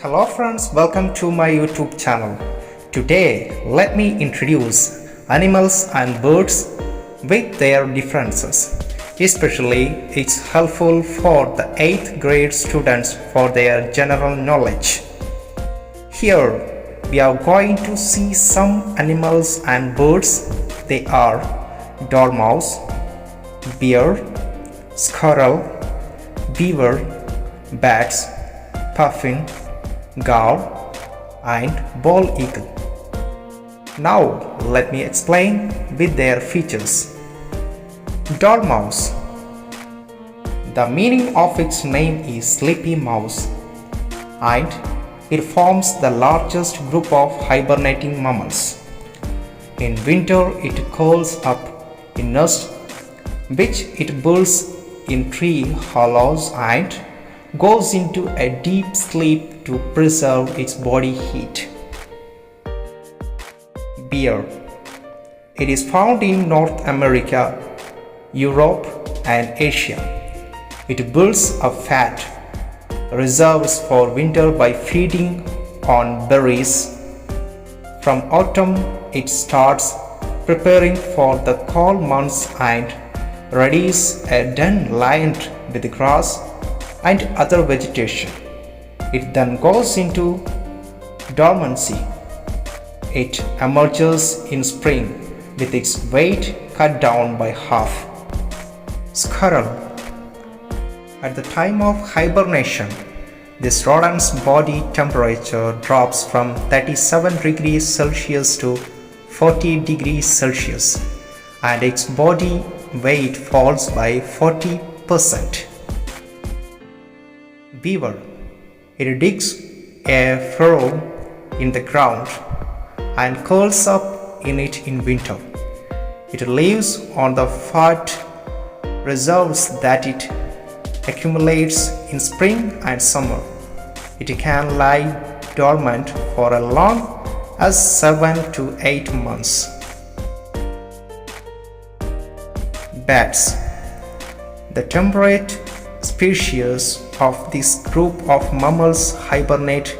Hello friends, welcome to my YouTube channel. Today, let me introduce animals and birds with their differences. Especially, it's helpful for the 8th grade students for their general knowledge. Here, we are going to see some animals and birds. They are dormouse, bear, squirrel, beaver, bats, puffin, gull, and bald eagle. Now let me explain with their features. Dormouse. The meaning of its name is sleepy mouse, and it forms the largest group of hibernating mammals. In winter it curls up in nests which it builds in tree hollows and goes into a deep sleep to preserve its body heat. Bear. It is found in North America, Europe, and Asia. It builds up fat reserves for winter by feeding on berries. From autumn, it starts preparing for the cold months and readies a den lined with grass and other vegetation. It then goes into dormancy. It emerges in spring with its weight cut down by half. Squirrel. At the time of hibernation, this rodent's body temperature drops from 37 degrees Celsius to 40 degrees Celsius, and its body weight falls by 40%. Beaver. It digs a furrow in the ground and curls up in it in winter. It lives on the fat reserves that it accumulates in spring and summer. It can lie dormant for as long as 7 to 8 months. Bats. The temperate species of this group of mammals hibernate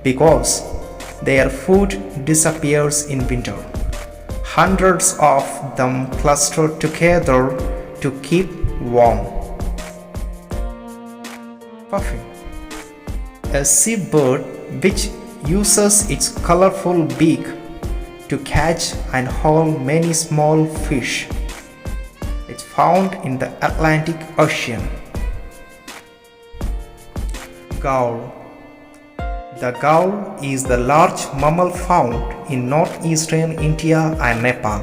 because their food disappears in winter. Hundreds of them cluster together to keep warm. Puffin. A seabird which uses its colorful beak to catch and haul many small fish. It's found in the Atlantic Ocean. Gull. The gull is the large mammal found in northeastern India and Nepal.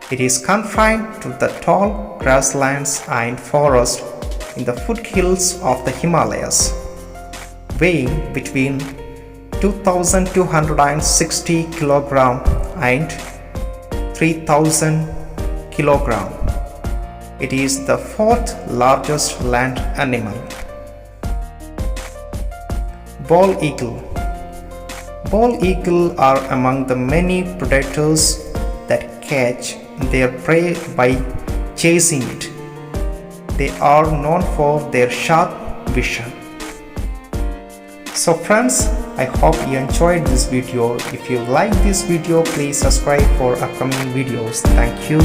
It is confined to the tall grasslands and forests in the foothills of the Himalayas, weighing between 2,260 kg and 3,000 kg. It is the fourth largest land animal. Bald eagle. Bald eagle are among the many predators that catch their prey by chasing it. They are known for their sharp vision. So friends, I hope you enjoyed this video. If you like this video, please subscribe for upcoming videos. Thank you.